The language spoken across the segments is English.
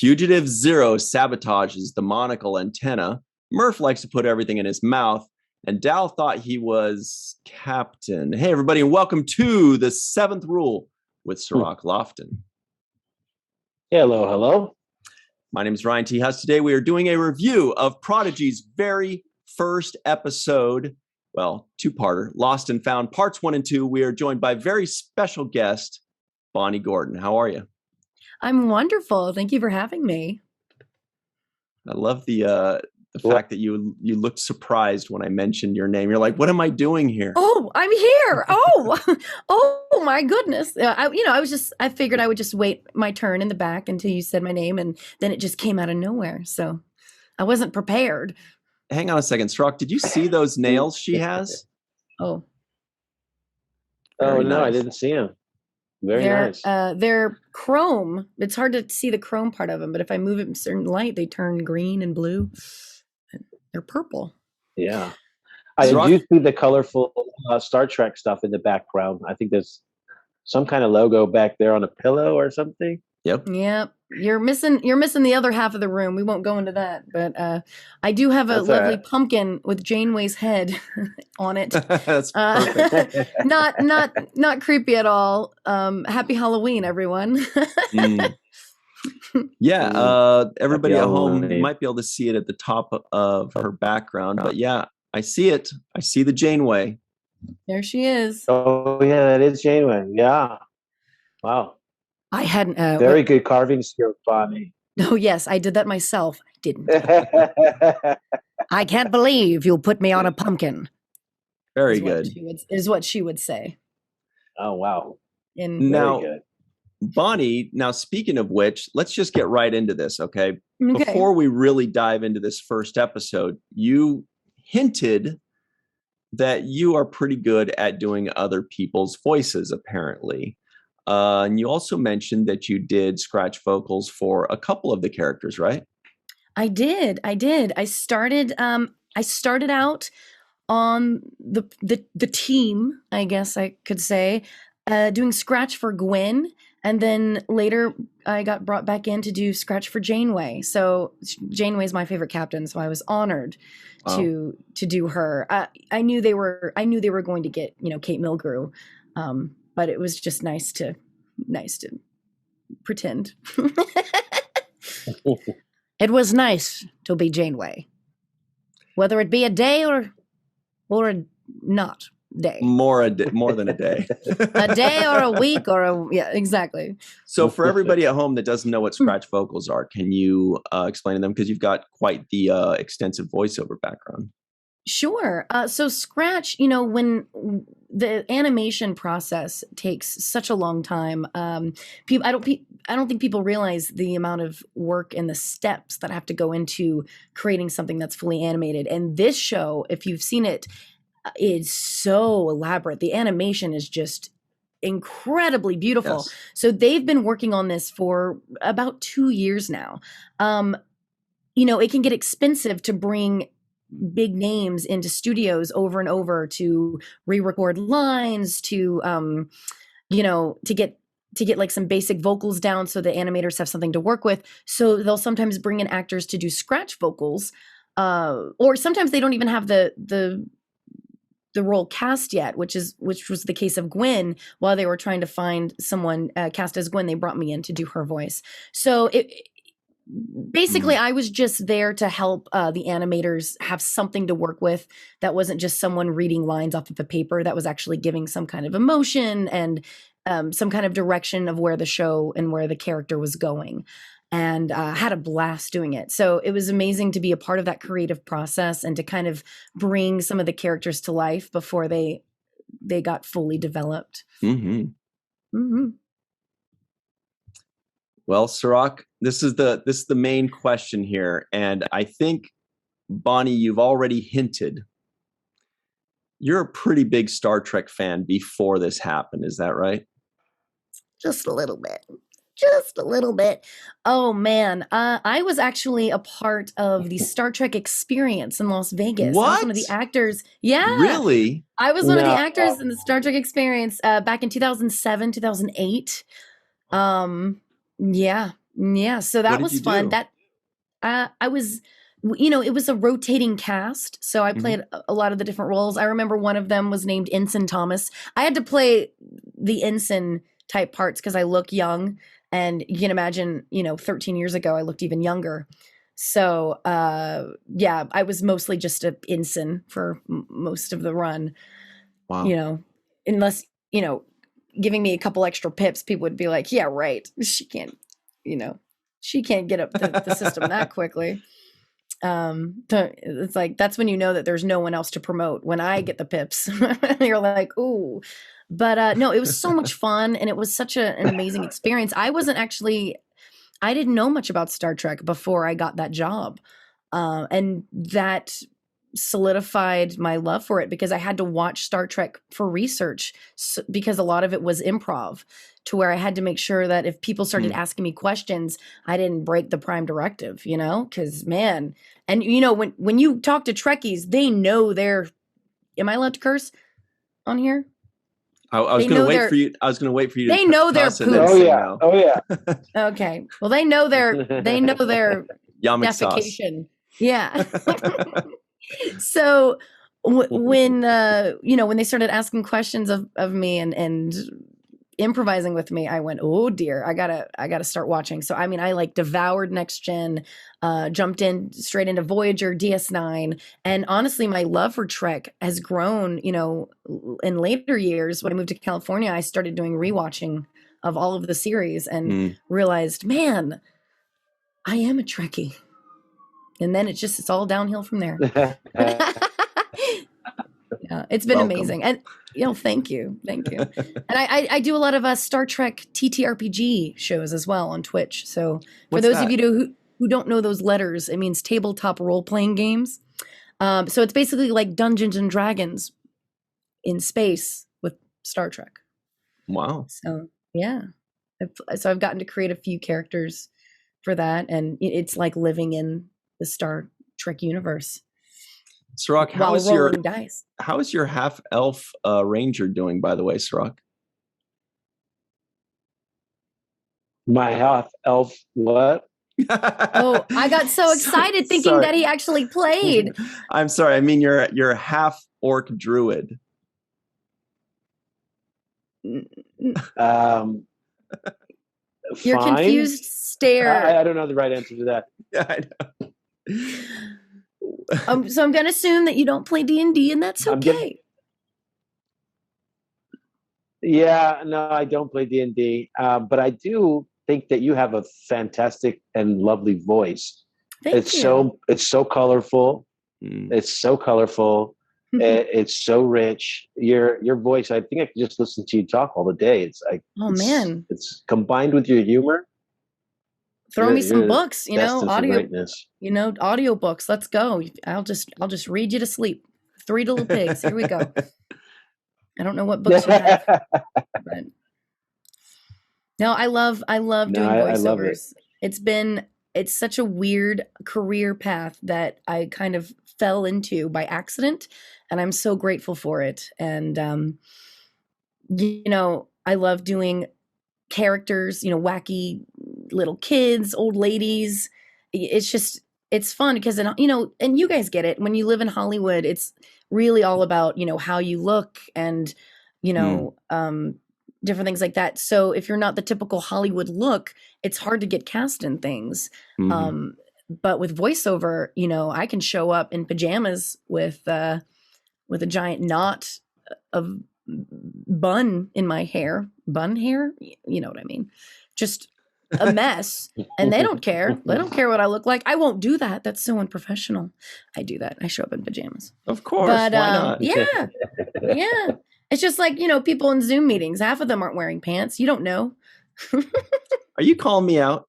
Fugitive Zero sabotages the monocle antenna. Murph likes to put everything in his mouth. And Dal thought he was captain. Hey, everybody, and welcome to the 7th Rule with Cirroc Lofton. Hello, hello. My name is Ryan T. Husk. Today we are doing a review of Prodigy's very first episode, well, two-parter, Lost and Found, parts 1 and 2. We are joined by very special guest, Bonnie Gordon. How are you? I'm wonderful. Thank you for having me. I love the fact that you looked surprised when I mentioned your name. You're like, "What am I doing here?" Oh, I'm here. Oh, oh my goodness. I figured I would just wait my turn in the back until you said my name, and then it just came out of nowhere. So I wasn't prepared. Hang on a second, Cirroc. Did you see those nails she has? Oh, no, I didn't see them. Very nice. They're chrome. It's hard to see the chrome part of them, but if I move it in certain light, they turn green and blue. They're purple. Yeah. I do see the colorful Star Trek stuff in the background. I think there's some kind of logo back there on a pillow or something. Yep. You're missing the other half of the room. We won't go into that, but I do have a lovely pumpkin with Janeway's head on it. That's perfect. Not creepy at all. Happy Halloween, everyone. Yeah, everybody at home might be able to see it at the top of her background, but yeah, I see it. I see the Janeway. There she is. Oh yeah, that is Janeway. Yeah. Wow. I hadn't. Very good carving skill, Bonnie. Oh yes, I did that myself. I didn't. I can't believe you put me on a pumpkin. Very good. Is what she would say. Oh wow. Now, very good. Bonnie, now speaking of which, let's just get right into this, okay? Before we really dive into this first episode, you hinted that you are pretty good at doing other people's voices, apparently. And you also mentioned that you did scratch vocals for a couple of the characters, right? I did. I started out on the team, I guess I could say, doing scratch for Gwen. And then later I got brought back in to do scratch for Janeway. So Janeway is my favorite captain. So I was honored to do her. I knew they were going to get, Kate Milgrew. But it was just nice to pretend. It was nice to be Janeway, whether it be a day or a not day. More than a day. A day or a week yeah, exactly. So for everybody at home that doesn't know what scratch vocals are, can you explain them? Because you've got quite the extensive voiceover background. Sure. So scratch, when the animation process takes such a long time, I don't think people realize the amount of work and the steps that have to go into creating something that's fully animated. And this show, if you've seen it, is so elaborate. The animation is just incredibly beautiful. Yes. So they've been working on this for about 2 years now. It can get expensive to bring big names into studios over and over to re-record lines, to get like some basic vocals down so the animators have something to work with. So they'll sometimes bring in actors to do scratch vocals, or sometimes they don't even have the role cast yet, which was the case of Gwen. While they were trying to find someone cast as Gwen, they brought me in to do her voice. So basically, I was just there to help the animators have something to work with that wasn't just someone reading lines off of a paper, that was actually giving some kind of emotion and some kind of direction of where the show and where the character was going. And had a blast doing it. So it was amazing to be a part of that creative process and to kind of bring some of the characters to life before they got fully developed. Mm-hmm. Mm-hmm. Well, Cirroc, this is the main question here, and I think, Bonnie, you've already hinted. You're a pretty big Star Trek fan before this happened, is that right? Just a little bit. Oh man, I was actually a part of the Star Trek Experience in Las Vegas. What? I was one of the actors. Yeah, really? I was one of the actors in the Star Trek Experience back in 2007, 2008. Yeah, Yeah, so that was fun. That I was, it was a rotating cast, so I played a lot of the different roles. I remember one of them was named Ensign Thomas. I had to play the ensign type parts because I look young, and you can imagine, 13 years ago I looked even younger. So yeah, I was mostly just an ensign for most of the run. Wow. Unless giving me a couple extra pips, people would be like, yeah, right, she can't get up the system that quickly. It's like, that's when you know that there's no one else to promote. When I get the pips, you're like, ooh. But no, it was so much fun, and it was such an amazing experience. I didn't know much about Star Trek before I got that job, and that solidified my love for it, because I had to watch Star Trek for research, because a lot of it was improv, to where I had to make sure that if people started asking me questions, I didn't break the prime directive, because man, and when you talk to Trekkies, they know am I allowed to curse on here? I was going to wait for you. I was going to wait for you. They know their poop. Oh yeah. Oh yeah. Okay. Well, they know their defecation. Yeah. So when they started asking questions of me and improvising with me, I went, oh dear, I gotta start watching. So I like devoured Next Gen, jumped in straight into Voyager, DS9, and honestly, my love for Trek has grown. In later years, when I moved to California, I started doing rewatching of all of the series and realized, man, I am a Trekkie. And then it's all downhill from there. Yeah, it's been amazing. And thank you. And I do a lot of Star Trek TTRPG shows as well on Twitch. So for those of you who don't know those letters, it means tabletop role-playing games. So it's basically like Dungeons and Dragons in space with Star Trek. Wow. So yeah. So I've gotten to create a few characters for that, and it's like living in the Star Trek universe. Cirroc, how is your half elf ranger doing, by the way, Cirroc? My half elf what? Oh, I got so excited thinking that he actually played. I'm sorry. I mean, you're half orc druid. Your confused stare. I don't know the right answer to that. Yeah, I know. So I'm going to assume that you don't play D&D, and that's okay. Yeah, no, I don't play D&D, but I do think that you have a fantastic and lovely voice. Thank you. It's so colorful. It's so colorful. It's so rich. Your voice, I think I could just listen to you talk all the day. It's like, man, it's combined with your humor. Throw me some books, audio books. Let's go. I'll just read you to sleep. 3 Little Pigs. Here we go. I don't know what books you have. But no, I love doing voiceovers. It's such a weird career path that I kind of fell into by accident, and I'm so grateful for it. And I love doing characters, wacky little kids, old ladies. It's fun because, and you guys get it. When you live in Hollywood, it's really all about, how you look and, different things like that. So if you're not the typical Hollywood look, it's hard to get cast in things. But with voiceover, I can show up in pajamas with a giant knot of bun in my hair. Bun hair? You know what I mean? Just a mess. And they don't care. They don't care what I look like. I won't do that. That's so unprofessional. I do that. I show up in pajamas. Of course. But, why not? Yeah. Yeah. It's just like, people in Zoom meetings. Half of them aren't wearing pants. You don't know. Are you calling me out?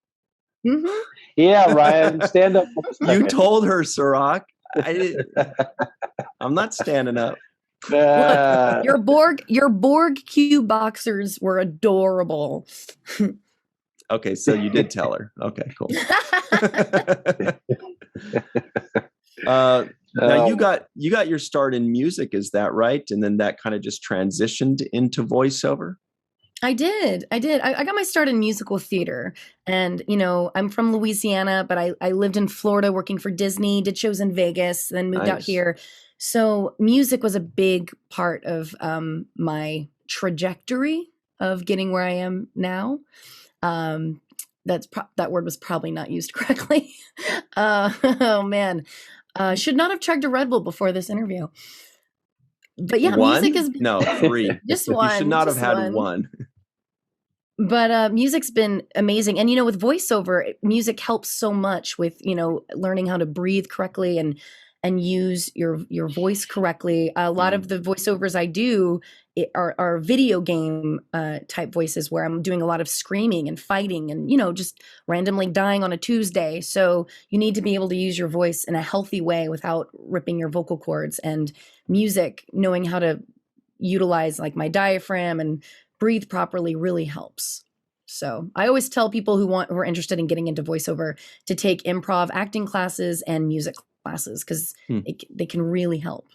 Mm-hmm. Yeah, Ryan, stand up. You told her, Cirroc. I'm not standing up. Look, your Borg Q boxers were adorable. Okay, so you did tell her. Okay, cool. Now you got your start in music, is that right? And then that kind of just transitioned into voiceover? I did. I got my start in musical theater, and I'm from Louisiana, but I lived in Florida working for Disney, did shows in Vegas, then moved out here. So music was a big part of my trajectory of getting where I am now. That word was probably not used correctly. Oh man, should not have chugged a Red Bull before this interview. But yeah, music is 3. Just one. You should not have had one. But music's been amazing. And, with voiceover, music helps so much with, learning how to breathe correctly and use your voice correctly. A lot of the voiceovers I do are video game type voices where I'm doing a lot of screaming and fighting and, just randomly dying on a Tuesday. So you need to be able to use your voice in a healthy way without ripping your vocal cords. And music, knowing how to utilize like my diaphragm and breathe properly really helps. So I always tell people who are interested in getting into voiceover to take improv acting classes and music classes because they can really help.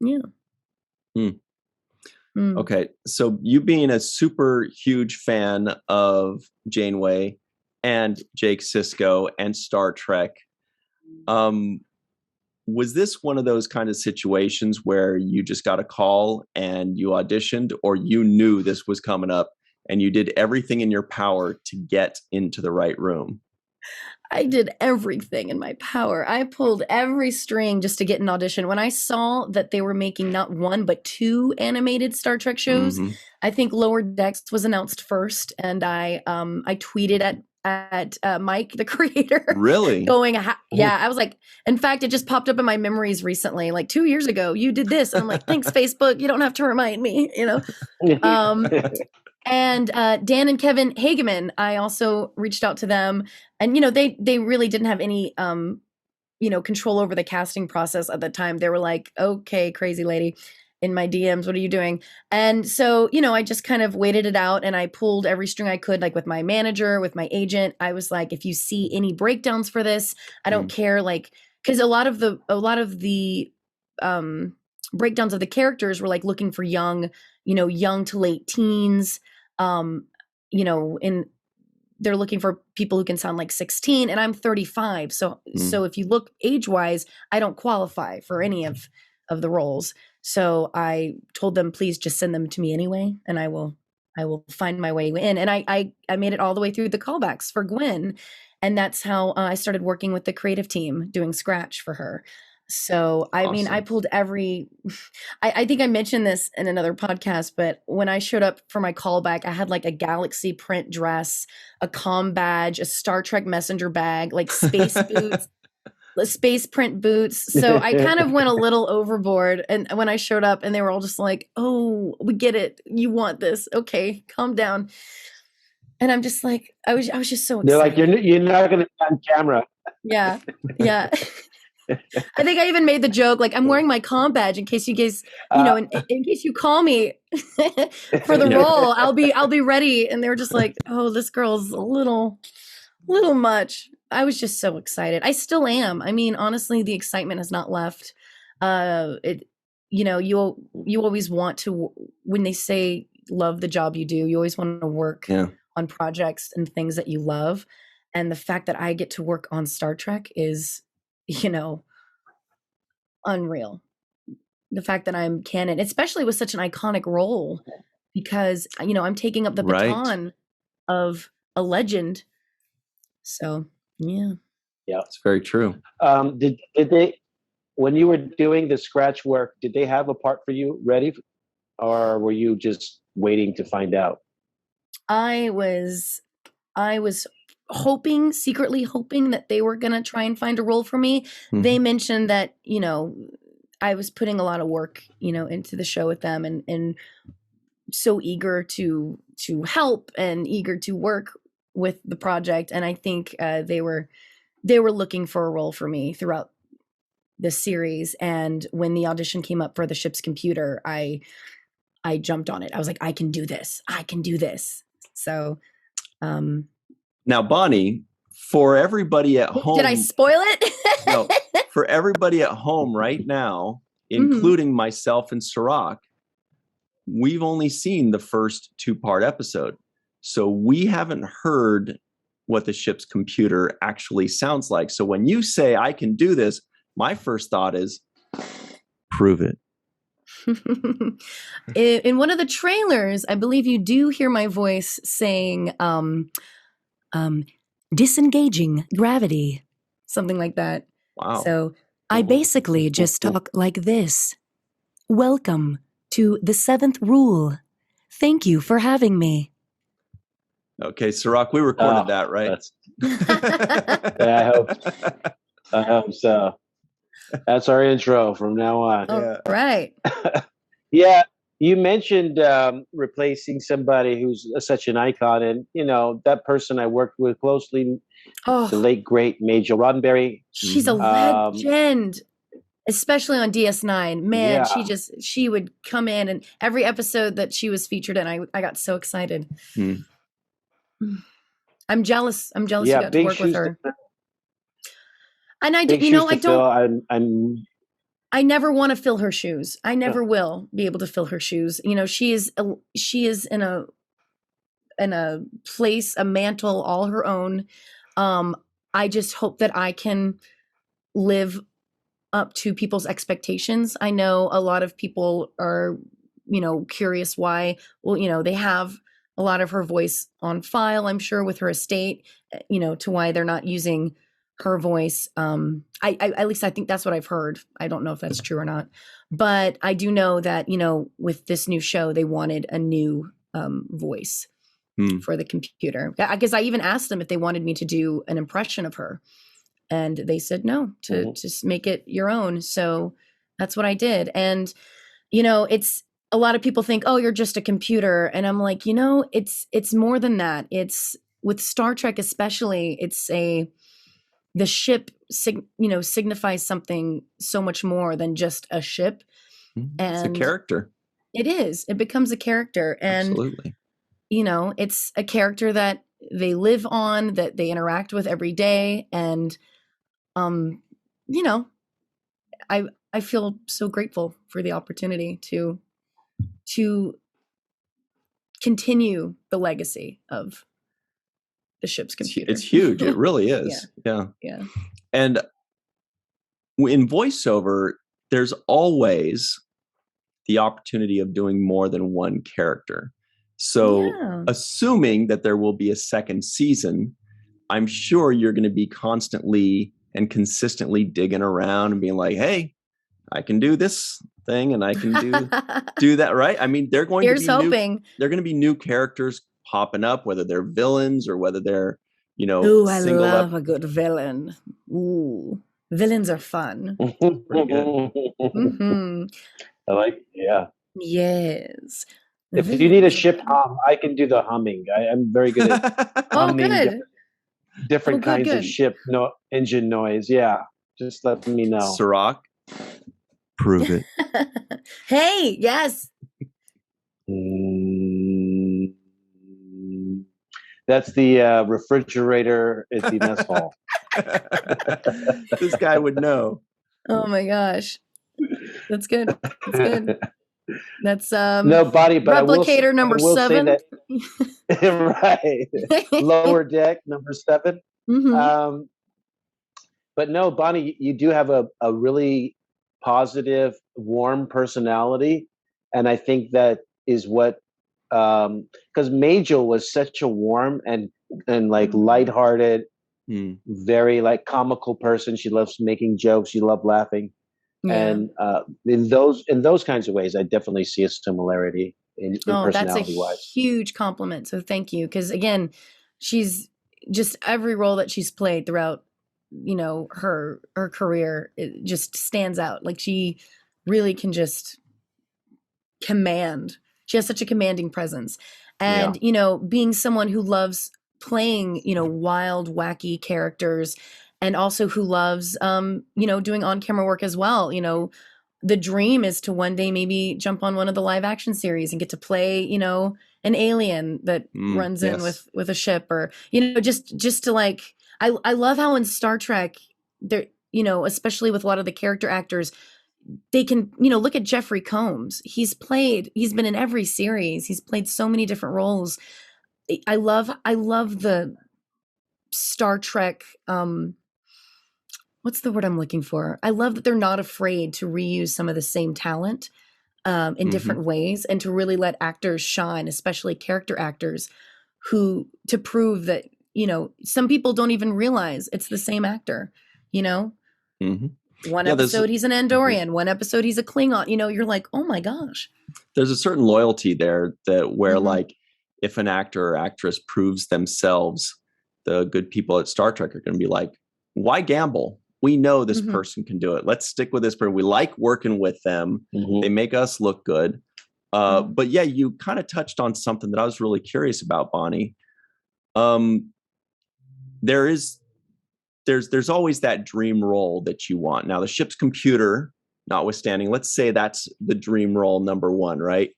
Yeah. Okay. So you being a super huge fan of Janeway and Jake Sisko and Star Trek, was this one of those kind of situations where you just got a call and you auditioned, or you knew this was coming up and you did everything in your power to get into the right room? I did everything in my power. I pulled every string just to get an audition. When I saw that they were making not one, but 2 animated Star Trek shows, I think Lower Decks was announced first. And I tweeted at Mike, the creator. Really? Going, I was like, in fact, it just popped up in my memories recently, like 2 years ago, you did this. And I'm like, thanks, Facebook. You don't have to remind me, And Dan and Kevin Hageman, I also reached out to them, and they really didn't have any control over the casting process at the time. They were like, "Okay, crazy lady, in my DMs, what are you doing?" And so I just kind of waited it out, and I pulled every string I could, like with my manager, with my agent. I was like, if you see any breakdowns for this, I don't care, like, because a lot of the breakdowns of the characters were like looking for young to late teens. And they're looking for people who can sound like 16, and I'm 35. So if you look age-wise, I don't qualify for any of the roles. So I told them, please just send them to me anyway, and I will find my way in. And I made it all the way through the callbacks for Gwen. And that's how I started working with the creative team doing Scratch for her. So, I mean, I pulled I think I mentioned this in another podcast, but when I showed up for my callback, I had like a Galaxy print dress, a comm badge, a Star Trek messenger bag, like space boots, space print boots. So I kind of went a little overboard. And when I showed up, and they were all just like, "Oh, we get it. You want this. Okay, calm down." And I'm just like, I was just so excited. They're like, you're not going to be on camera. Yeah. I think I even made the joke, like, I'm wearing my comm badge in case you guys, in case you call me for the role, I'll be ready. And they were just like, "Oh, this girl's a little much." I was just so excited. I still am. I mean, honestly, the excitement has not left. You always want to, when they say love the job you do, you always want to work on projects and things that you love. And the fact that I get to work on Star Trek is, unreal. The fact that I'm canon, especially with such an iconic role, because I'm taking up the baton of a legend. So yeah, it's very true. Did they, when you were doing the Scratch work, did they have a part for you ready, or were you just waiting to find out? I was secretly hoping that they were going to try and find a role for me. They mentioned that, I was putting a lot of work, into the show with them, and so eager to help and eager to work with the project. And I think they were looking for a role for me throughout the series. And when the audition came up for the ship's computer, I jumped on it. I was like, I can do this. So, now, Bonnie, for everybody at home. Did I spoil it? No, for everybody at home right now, including myself and Cirroc, we've only seen the first 2-part episode. So we haven't heard what the ship's computer actually sounds like. So when you say I can do this, my first thought is prove it. In one of the trailers, I believe you do hear my voice saying, disengaging gravity, something like that. Wow. So I basically just talk like this. Welcome to the 7th rule. Thank you for having me. Okay, Cirroc, we recorded that, right? Yeah, I hope so. That's our intro from now on. All right. Yeah, you mentioned replacing somebody who's such an icon, and that person I worked with closely, the late great Major Roddenberry. She's a legend, especially on DS9. Man, she would come in, and every episode that she was featured in, I got so excited. I'm jealous. You got to work with her. And I did, I don't. I never want to fill her shoes. I never will be able to fill her shoes. She is in a place, a mantle all her own. I just hope that I can live up to people's expectations. I know a lot of people are, curious why. Well, they have a lot of her voice on file, I'm sure, with her estate, to why they're not using her voice. At least I think that's what I've heard. I don't know if that's true or not, but I do know that, with this new show, they wanted a new voice for the computer. I guess I even asked them if they wanted me to do an impression of her, and they said no, to just make it your own. So that's what I did. And, it's a lot of people think, oh, you're just a computer. And I'm like, it's more than that. It's with Star Trek, especially, the ship, signifies something so much more than just a ship. And it's a character. It is. It becomes a character. And, absolutely. It's a character that they live on, that they interact with every day. And, I feel so grateful for the opportunity to continue the legacy of the ship's computer. It's huge. It really is. Yeah. And in voiceover, there's always the opportunity of doing more than one character. So assuming that there will be a second season, I'm sure you're going to be constantly and consistently digging around and being like, hey, I can do this thing and I can do that, right? I mean, they're going to be new characters popping up, whether they're villains or whether they're, I love a good villain. Ooh, villains are fun. Pretty good. I like, Yes. If you need a ship hum, I can do the humming. I'm very good at humming different kinds of ship engine noise. Yeah, just let me know. Cirroc, prove it. Hey, yes. That's the refrigerator at the mess hall. This guy would know. Oh my gosh, that's good. That's good. That's no body, but replicator number 7. Right, lower deck number 7. Mm-hmm. But no, Bonnie, you do have a really positive, warm personality, and I think that is what. Because Majel was such a warm and like lighthearted, very like comical person. She loves making jokes. She loved laughing. And in those kinds of ways, I definitely see a similarity in personality wise. That's a huge compliment. So thank you. Because again, she's just every role that she's played throughout, her career, it just stands out. Like she really can just command. She has such a commanding presence. And, being someone who loves playing, wild, wacky characters, and also who loves, doing on-camera work as well. The dream is to one day maybe jump on one of the live action series and get to play, an alien that runs in with a ship, or, just to like, I love how in Star Trek there, especially with a lot of the character actors, they can, look at Jeffrey Combs. He's been in every series. He's played so many different roles. I love the Star Trek, what's the word I'm looking for? I love that they're not afraid to reuse some of the same talent in different ways, and to really let actors shine, especially character actors, to prove that, some people don't even realize it's the same actor, One episode he's an Andorian, one episode he's a Klingon, you're like, oh my gosh. There's a certain loyalty there where like, if an actor or actress proves themselves, the good people at Star Trek are going to be like, why gamble? We know this person can do it. Let's stick with this person. We like working with them. They make us look good. But yeah, you kind of touched on something that I was really curious about, Bonnie. There's always that dream role that you want. Now, the ship's computer notwithstanding, let's say that's the dream role number one, right?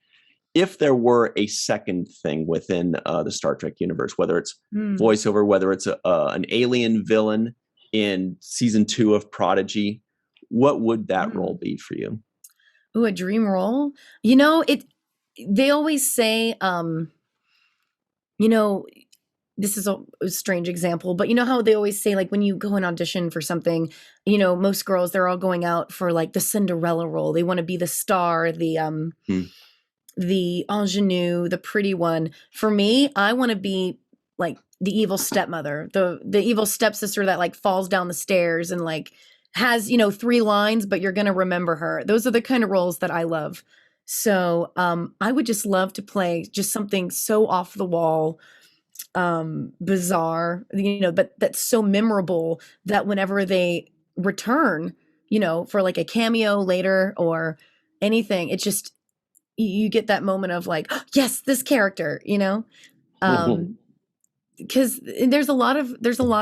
If there were a second thing within the Star Trek universe, whether it's voiceover, whether it's an alien villain in season 2 of Prodigy, what would that role be for you? Ooh, a dream role? They always say, this is a strange example, but you know how they always say, like, when you go and audition for something, most girls, they're all going out for like the Cinderella role. They want to be the star, the ingenue, the pretty one. For me, I want to be like the evil stepmother, the evil stepsister that like falls down the stairs and like has, 3 lines, but you're going to remember her. Those are the kind of roles that I love. So I would just love to play just something so off the wall, bizarre, but that's so memorable that whenever they return, for like a cameo later or anything, it's just, you get that moment of like, oh, yes, this character, because there's a lot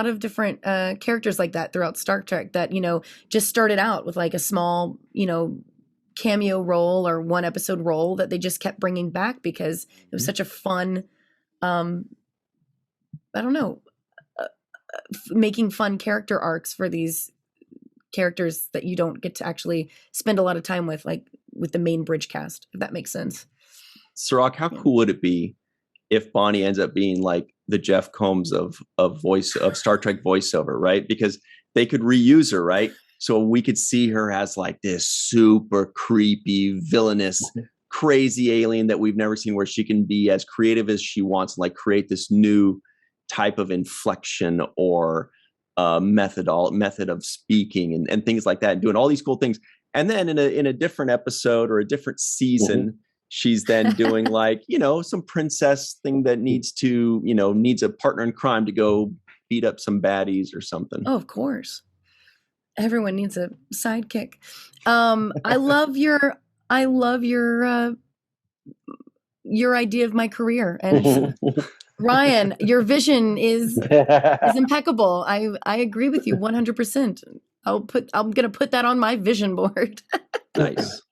of different characters like that throughout Star Trek that, just started out with like a small, cameo role or 1 episode role that they just kept bringing back because it was such a fun, I don't know, making fun character arcs for these characters that you don't get to actually spend a lot of time with, like with the main bridge cast, if that makes sense. Cirroc, how cool would it be if Bonnie ends up being like the Jeff Combs of Star Trek voiceover, right? Because they could reuse her, right? So we could see her as like this super creepy, villainous, crazy alien that we've never seen, where she can be as creative as she wants and like create this new type of inflection or method of speaking and things like that, and doing all these cool things. And then in a different episode or a different season, she's then doing like, some princess thing that needs a partner in crime to go beat up some baddies or something. Oh, of course. Everyone needs a sidekick. I love your idea of my career, and Ryan, your vision is impeccable. I agree with you 100%. I'm going to put that on my vision board. Nice.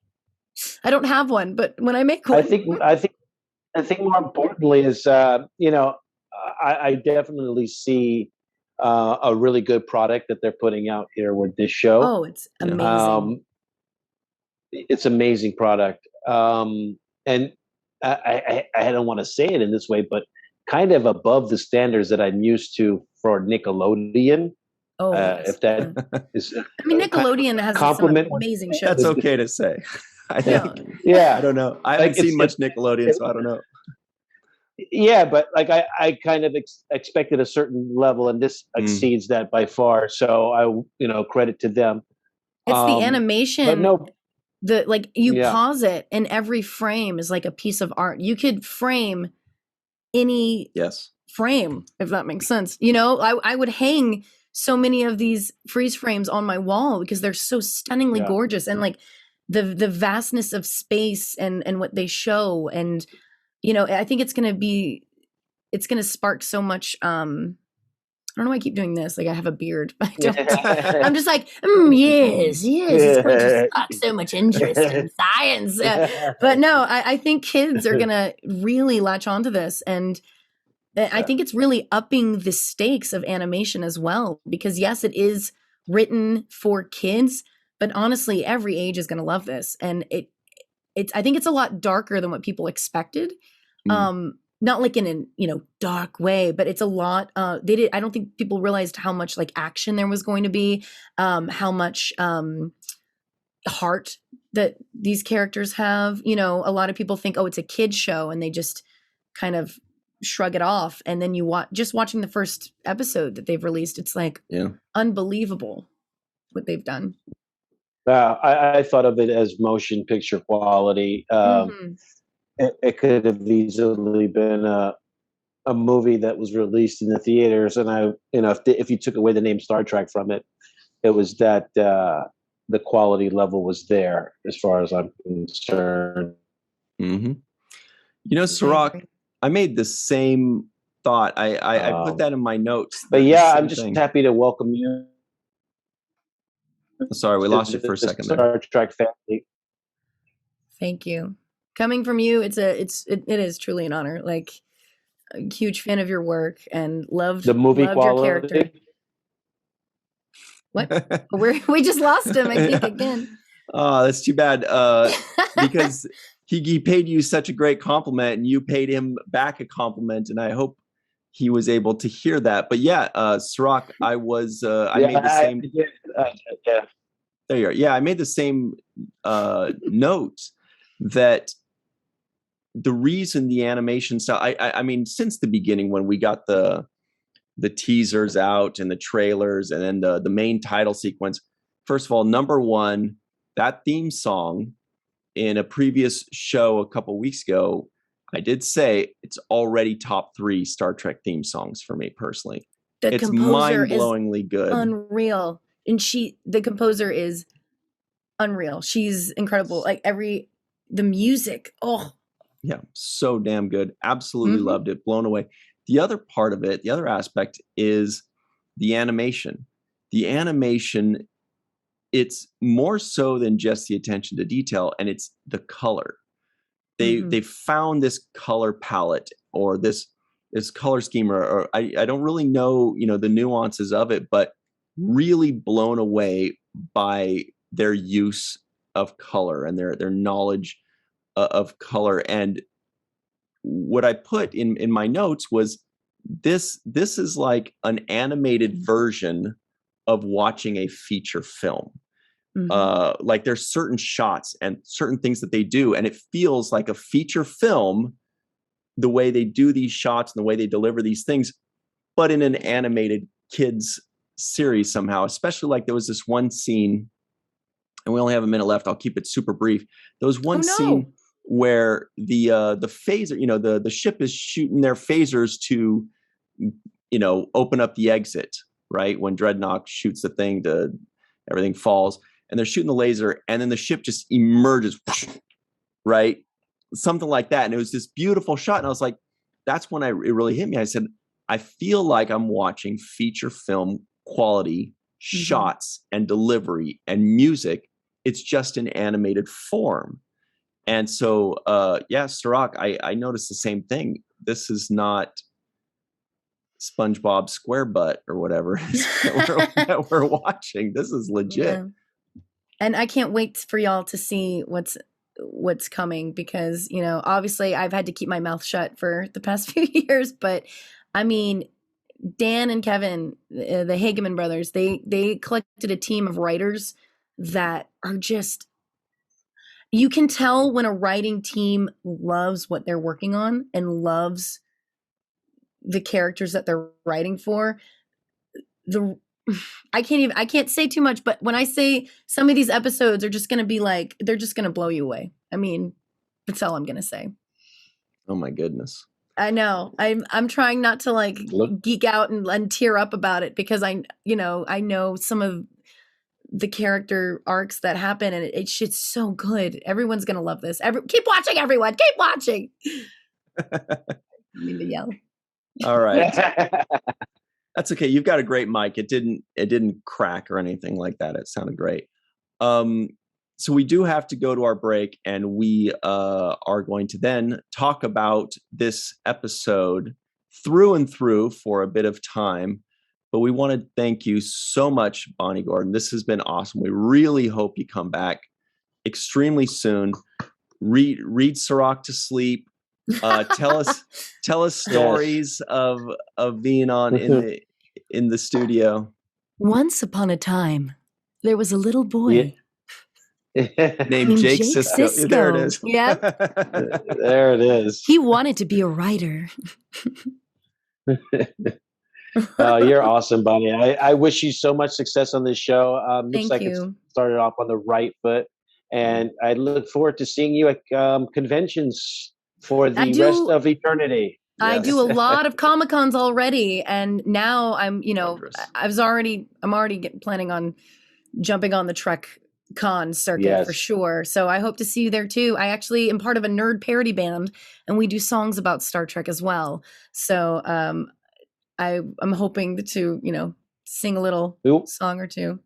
I don't have one, but when I make one, I think more importantly is, I definitely see a really good product that they're putting out here with this show. Oh, it's amazing. It's amazing product. And I don't want to say it in this way, but kind of above the standards that I'm used to for Nickelodeon. Oh, yes. If that is, Nickelodeon has some amazing shows. That's okay to say. I think. Yeah, I don't know. I haven't seen much Nickelodeon, so I don't know. Yeah, but like I kind of expected a certain level, and this exceeds that by far. So I, credit to them. It's the animation. But no, pause it, and every frame is like a piece of art. You could frame any frame, if that makes sense. I would hang so many of these freeze frames on my wall because they're so stunningly gorgeous, and like the vastness of space and what they show. And I think it's going to spark so much. I don't know why I keep doing this. Like I have a beard. I don't. I'm just like, yes. It's going to spark so much interest in science. But no, I think kids are going to really latch onto this. And I think it's really upping the stakes of animation as well. Because yes, it is written for kids, but honestly, every age is going to love this. And I think it's a lot darker than what people expected. Not like in an, dark way, but it's a lot, I don't think people realized how much like action there was going to be, how much, heart that these characters have. A lot of people think, oh, it's a kid's show, and they just kind of shrug it off. And then watching the first episode that they've released, it's like unbelievable what they've done. I thought of it as motion picture quality. It could have easily been a movie that was released in the theaters, and if you took away the name Star Trek from it, it was that the quality level was there, as far as I'm concerned. Cirroc, I made the same thought. I put that in my notes. But yeah, I'm just happy to welcome you. Sorry, we lost you for a second. Star Trek family. Thank you. Coming from you, it is truly an honor. Like, a huge fan of your work and loved the movie quality. Your character. What? We just lost him, I think, again. Oh, that's too bad. Because he paid you such a great compliment, and you paid him back a compliment, and I hope he was able to hear that. But yeah, Cirroc, I made the same. There you are. Yeah, I made the same note that the reason the animation style, I mean, since the beginning when we got the teasers out and the trailers and then the main title sequence, first of all, number one, that theme song in a previous show a couple weeks ago, I did say it's already top 3 Star Trek theme songs for me personally. It's mind-blowingly good. Unreal. And the composer is unreal. She's incredible. Like the music. Oh, yeah, so damn good. Absolutely loved it. Blown away. The other part of it, the other aspect is the animation. The animation, it's more so than just the attention to detail, and it's the color. They found this color palette or this color scheme, or I don't really know, the nuances of it, but really blown away by their use of color and their knowledge of color. And what I put in my notes was this is like an animated version of watching a feature film. Like there's certain shots and certain things that they do, and it feels like a feature film, the way they do these shots and the way they deliver these things, but in an animated kids series somehow. Especially like there was this one scene, and we only have a minute left. I'll keep it super brief. There was one scene where the phaser, the ship is shooting their phasers to, open up the exit, right? When Dreadnought shoots the thing, everything falls, and they're shooting the laser, and then the ship just emerges, right? Something like that. And it was this beautiful shot. And I was like, that's when it really hit me. I said, I feel like I'm watching feature film quality shots and delivery and music. It's just in animated form. And so, Cirroc, I noticed the same thing. This is not SpongeBob SquareButt or whatever that we're watching. This is legit. Yeah. And I can't wait for y'all to see what's coming, because, obviously I've had to keep my mouth shut for the past few years, but I mean, Dan and Kevin, the Hageman brothers, they collected a team of writers that are just, you can tell when a writing team loves what they're working on and loves the characters that they're writing for. I can't say too much, but when I say some of these episodes are just going to be like, they're just going to blow you away. I mean, that's all I'm going to say. Oh my goodness. I know. I'm trying not to geek out and tear up about it, because I know some of the character arcs that happen, and it's just so good. Everyone's going to love this. Keep watching, everyone. Keep watching. I mean to yell. All right. That's okay. You've got a great mic. It didn't crack or anything like that. It sounded great. So we do have to go to our break, and we are going to then talk about this episode through and through for a bit of time. But we want to thank you so much, Bonnie Gordon. This has been awesome. We really hope you come back extremely soon. Read Cirroc to sleep. Tell us stories of being on in the studio. Once upon a time, there was a little boy named Jake Sisko. There it is. Yep. There it is. He wanted to be a writer. You're awesome, Bonnie. I wish you so much success on this show. Looks like it started off on the right foot, and I look forward to seeing you at conventions for the rest of eternity. I Yes. do a lot of Comic-Cons already, and now I'm already planning on jumping on the Trek Con circuit for sure. So I hope to see you there too. I actually am part of a nerd parody band, and we do songs about Star Trek as well. So I'm hoping to sing a little song or two.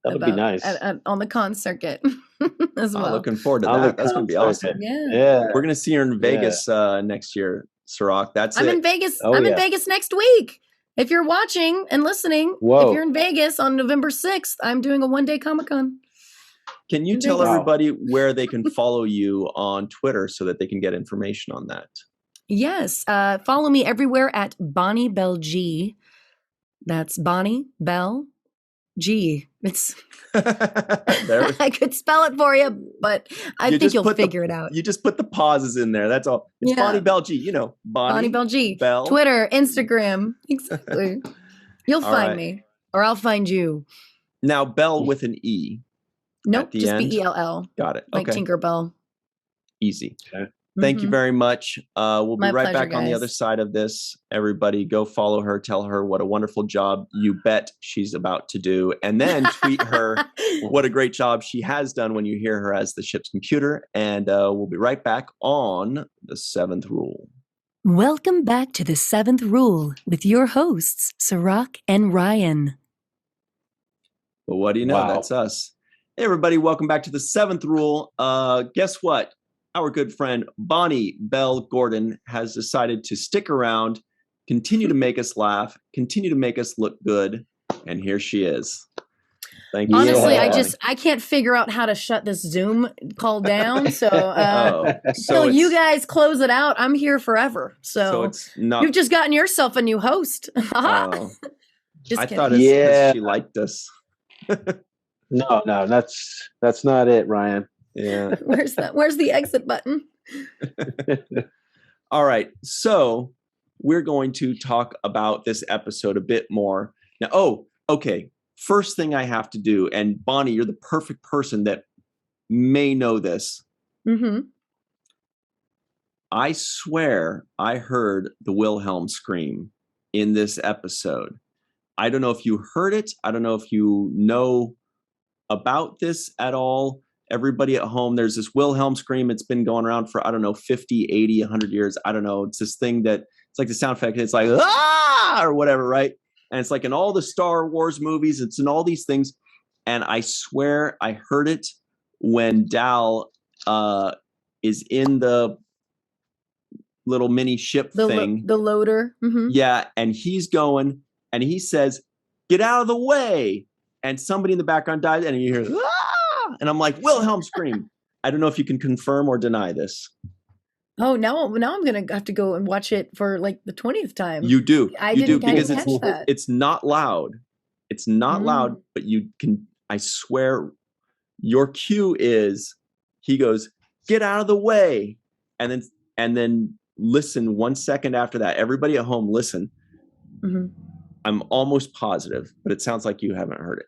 That would be nice on the con circuit as well. Looking forward to that. That's going to be awesome. Yeah. We're going to see her in Vegas next year, Cirroc. I'm in Vegas. I'm in Vegas next week. If you're watching and listening, if you're in Vegas on November 6th, I'm doing a one-day Comic-Con. Can you tell everybody where they can follow you on Twitter so that they can get information on that? Yes. Follow me everywhere at Bonnie Bell G. That's Bonnie Bell G. It's I could spell it for you, but I think you'll figure it out. You just put the pauses in there. That's all. It's Bonnie Bell G. Bonnie Bell G. Bell. Twitter, Instagram. Exactly. You'll find me, or I'll find you. Now, Bell with an E. Nope, just B-E-L-L. Got it. Like Tinkerbell. Easy. Okay. Thank you very much. We'll be right back on the other side of this. Everybody go follow her. Tell her what a wonderful job you bet she's about to do. And then tweet her what a great job she has done when you hear her as the ship's computer. And we'll be right back on The Seventh Rule. Welcome back to The Seventh Rule with your hosts, Cirroc and Ryan. Well, what do you know? That's us. Hey, everybody. Welcome back to The Seventh Rule. Guess what? Our good friend Bonnie Bell Gordon has decided to stick around, continue to make us laugh, continue to make us look good, and here she is. Thank you. Honestly, I can't figure out how to shut this Zoom call down. So, so you guys close it out. I'm here forever. So it's not. You've just gotten yourself a new host. I kidding. thought she liked us. No, that's not it, Ryan. Yeah. Where's the exit button? All right. So we're going to talk about this episode a bit more. Now, okay. First thing I have to do, and Bonnie, you're the perfect person that may know this. Mm-hmm. I swear I heard the Wilhelm scream in this episode. I don't know if you heard it. I don't know if you know about this at all. Everybody at home, there's this Wilhelm scream. It's been going around for, 50, 80, 100 years. I don't know. It's this thing that it's like the sound effect. It's like, ah, or whatever, right? And it's like in all the Star Wars movies. It's in all these things. And I swear I heard it when Dal is in the little mini ship thing. The loader. Mm-hmm. Yeah. And he's going and he says, get out of the way. And somebody in the background dies. And you hear, ah! And I'm like, Wilhelm scream. I don't know if you can confirm or deny this. Oh, now I'm going to have to go and watch it for like the 20th time. You do. You do because it's not loud. It's not loud, but you can, I swear your cue is he goes, get out of the way. And then listen 1 second after that. Everybody at home, listen. Mm-hmm. I'm almost positive, but it sounds like you haven't heard it.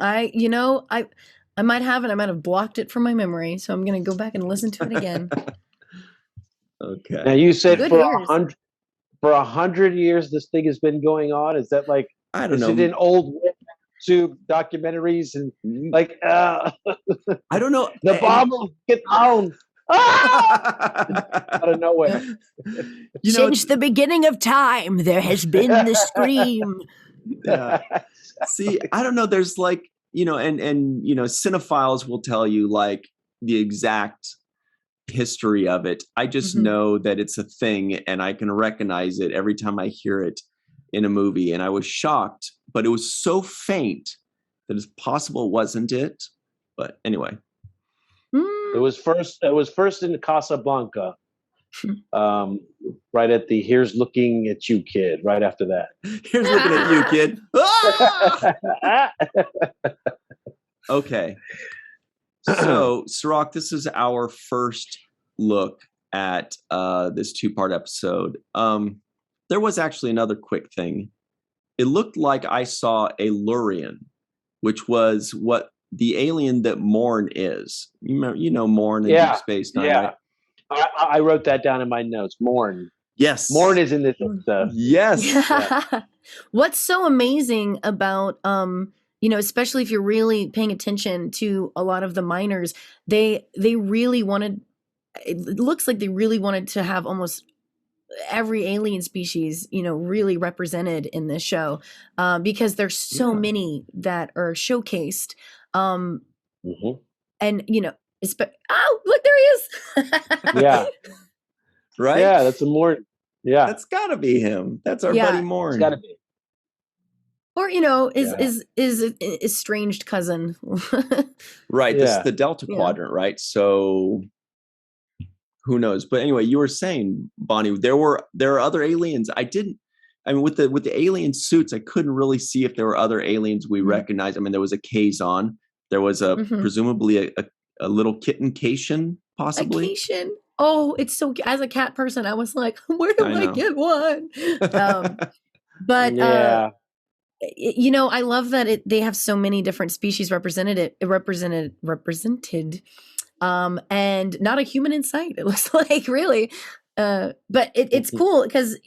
I might have it. I might have blocked it from my memory. So I'm going to go back and listen to it again. Okay. Now you said for 100 years this thing has been going on. Is that like I don't know? Is it in old YouTube documentaries and like I don't know. The bomb will get down out of nowhere. Since the beginning of time, there has been the scream. See, I don't know. There's like and cinephiles will tell you like the exact history of it. I just know that it's a thing and I can recognize it every time I hear it in a movie, and I was shocked, but it was so faint that it's possible it wasn't it. But anyway. It was first in Casablanca. Right at the "Here's looking at you, kid." Right after that. Here's looking at you, kid. Ah! Okay. So, Cirroc, this is our first look at this 2-part episode. There was actually another quick thing. It looked like I saw a Lurian, which was what the alien that Morn is. You know Morn in Deep Space Nine, right? I wrote that down in my notes. Morn. Yes. Morn is in this stuff. Yes. Yeah. What's so amazing about, especially if you're really paying attention to a lot of the miners, they really wanted, it looks like they really wanted to have almost every alien species, really represented in this show, because there's so many that are showcased. And, look, there he is. Yeah. Right? Yeah, that's a Morn. Yeah. That's gotta be him. That's our buddy Morn. It's gotta be. Or, is estranged cousin. Right. This is the Delta Quadrant, right? So who knows? But anyway, you were saying, Bonnie, there are other aliens. With the alien suits, I couldn't really see if there were other aliens we recognize. I mean, there was a Kazon. There was presumably a little kitten Cation, possibly. A Cation. Oh, it's so, as a cat person, I was like, where do I get one? But I love that they have so many different species represented, and not a human in sight. It looks like, really. But it's cool because,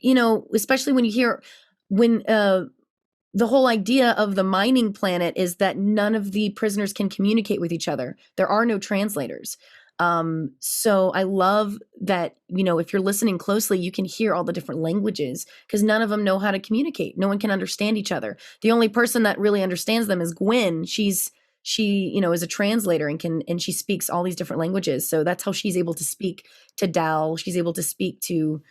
especially when you hear the whole idea of the mining planet is that none of the prisoners can communicate with each other. There are no translators. So I love that, if you're listening closely, you can hear all the different languages because none of them know how to communicate. No one can understand each other. The only person that really understands them is Gwen. She is a translator and she speaks all these different languages. So that's how she's able to speak to Dal. She's able to speak to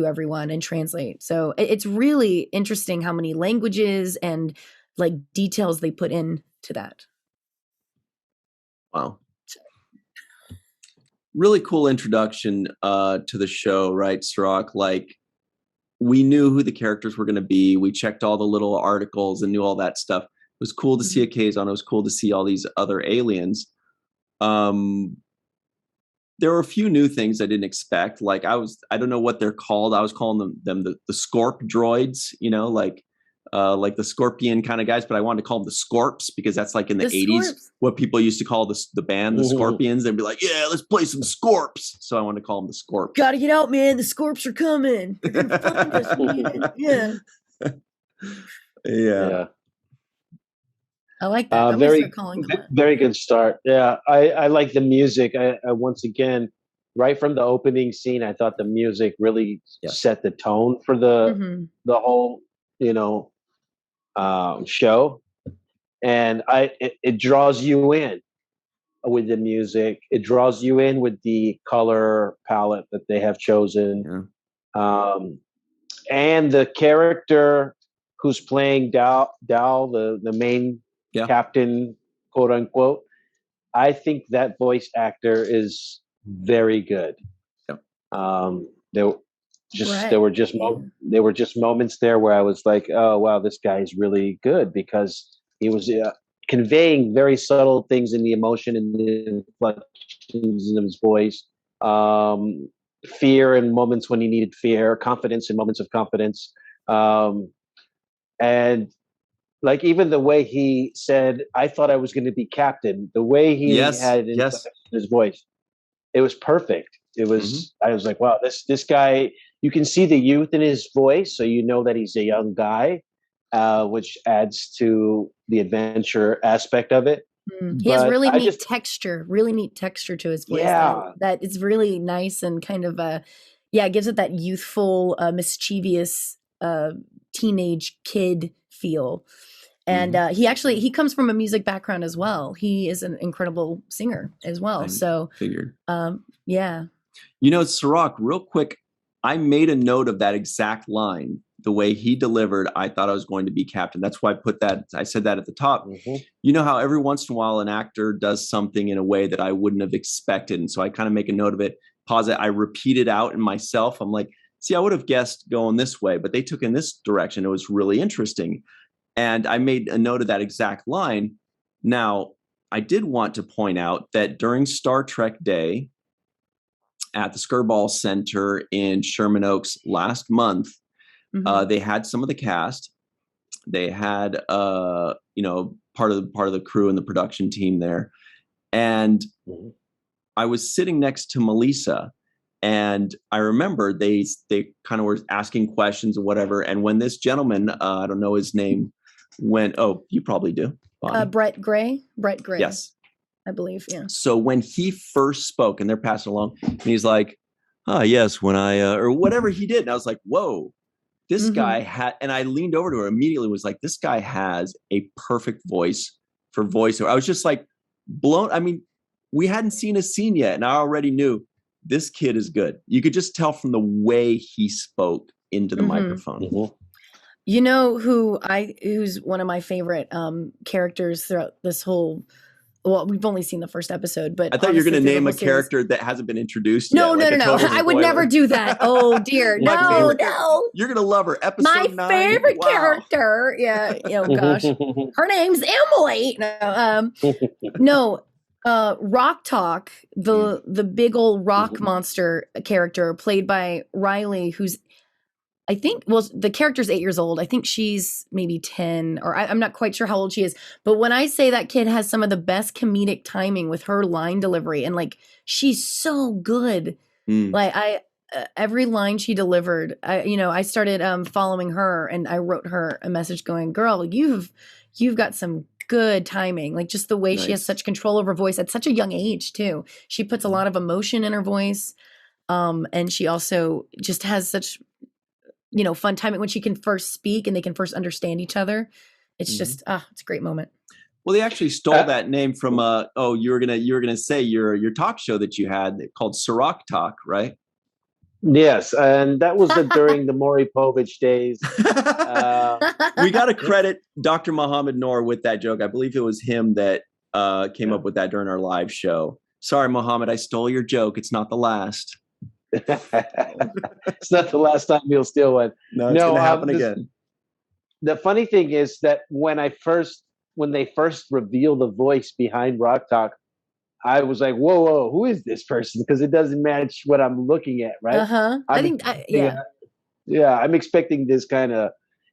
everyone and translate. So it's really interesting how many languages and like details they put into that. Wow. Really cool introduction to the show, right, Cirroc? Like, we knew who the characters were going to be. We checked all the little articles and knew all that stuff. It was cool to see a Kazon. It was cool to see all these other aliens. There were a few new things I didn't expect. Like, I don't know what they're called. I was calling them the Scorp droids, like the Scorpion kind of guys, but I wanted to call them the Scorps because that's like in the 80s, what people used to call the band, the Scorpions. They'd be like, yeah, let's play some Scorps. So I wanted to call them the Scorps. Gotta get out, man. The Scorps are coming. They're gonna find us, man. Yeah. Yeah. I like that. Very good start. Yeah. I like the music. I once again, right from the opening scene, I thought the music really set the tone for the whole, show, and it draws you in with the music. It draws you in with the color palette that they have chosen, and the character who's playing Dal, the main captain, quote unquote. I think that voice actor is very good. There were just moments there where I was like, oh wow, this guy is really good because he was conveying very subtle things in the emotion and the inflections in his voice, fear in moments when he needed fear, confidence in moments of confidence, and like even the way he said, "I thought I was going to be captain," the way he had in his voice, it was perfect. It was. I was like, wow, this guy. You can see the youth in his voice, so you know that he's a young guy, which adds to the adventure aspect of it. He has really neat texture to his voice. Yeah. That it's really nice and kind of it gives it that youthful, mischievous, teenage kid feel. And he comes from a music background as well. He is an incredible singer as well. Figured. Yeah. Cirroc, real quick, I made a note of that exact line the way he delivered, I thought I was going to be captain. That's why I said that at the top. You know how every once in a while an actor does something in a way that I wouldn't have expected. And so I kind of make a note of it, pause it. I repeat it out in myself. I'm like, see, I would have guessed going this way, but they took in this direction. It was really interesting. And I made a note of that exact line. Now, I did want to point out that during Star Trek Day at the Skirball Center in Sherman Oaks last month, they had some of the cast. They had, part of the crew and the production team there. And I was sitting next to Melissa, and I remember they kind of were asking questions or whatever. And when this gentleman, I don't know his name, you probably do. Brett Gray. Yes. I believe. Yeah. So when he first spoke, and they're passing along, and he's like, yes, when I, or whatever he did. And I was like, whoa. This guy had, and I leaned over to her immediately, was like, this guy has a perfect voice for voiceover. I was just like blown. I mean, we hadn't seen a scene yet, and I already knew this kid is good. You could just tell from the way he spoke into the microphone. You know who's one of my favorite characters throughout this whole. Well, we've only seen the first episode, but I thought you were going to name a character that hasn't been introduced no, yet. No. I would never do that. Oh dear. No. You're going to love her. Episode 9. My favorite character. Yeah. Oh gosh. Her name's Emily. No. Rock Talk, the big old rock monster character played by Riley, who's I think, the character's 8 years old. I think she's maybe 10, or I'm not quite sure how old she is. But when I say that kid has some of the best comedic timing with her line delivery, and like, she's so good. Like every line she delivered, I started following her, and I wrote her a message going, girl, you've got some good timing. Like just the way she has such control over her voice at such a young age too. She puts a lot of emotion in her voice. And she also just has such, fun timing when she can first speak and they can first understand each other. It's just, it's a great moment. Well, they actually stole that name from, you were gonna say your talk show that you had called Cirroc Talk, right? Yes, and that was during the Maury Povich days. We got to credit Dr. Muhammad Noor with that joke. I believe it was him that came up with that during our live show. Sorry, Muhammad, I stole your joke. It's not the last. It's not the last time you'll steal one. No, it's going to happen again. The funny thing is that when they first reveal the voice behind Rock Talk, I was like, whoa, who is this person? Because it doesn't match what I'm looking at, right? I'm expecting this kind of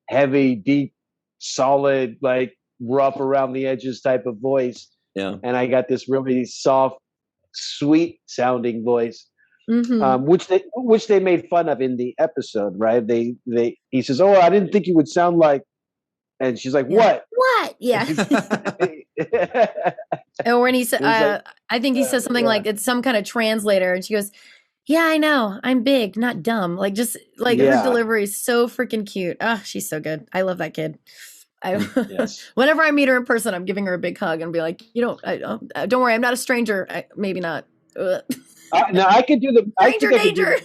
heavy, deep, solid, like rough around the edges type of voice. Yeah. And I got this really soft, sweet sounding voice. Which they made fun of in the episode, right? He says, "Oh, I didn't think you would sound like," and she's like, "What? What? Yeah." And when he said, I think he says something like it's some kind of translator, and she goes, "Yeah, I know. I'm big, not dumb." Like just like her delivery is so freaking cute. Oh, she's so good. I love that kid. Whenever I meet her in person, I'm giving her a big hug and be like, don't worry, I'm not a stranger. Maybe not. Now I could do the danger.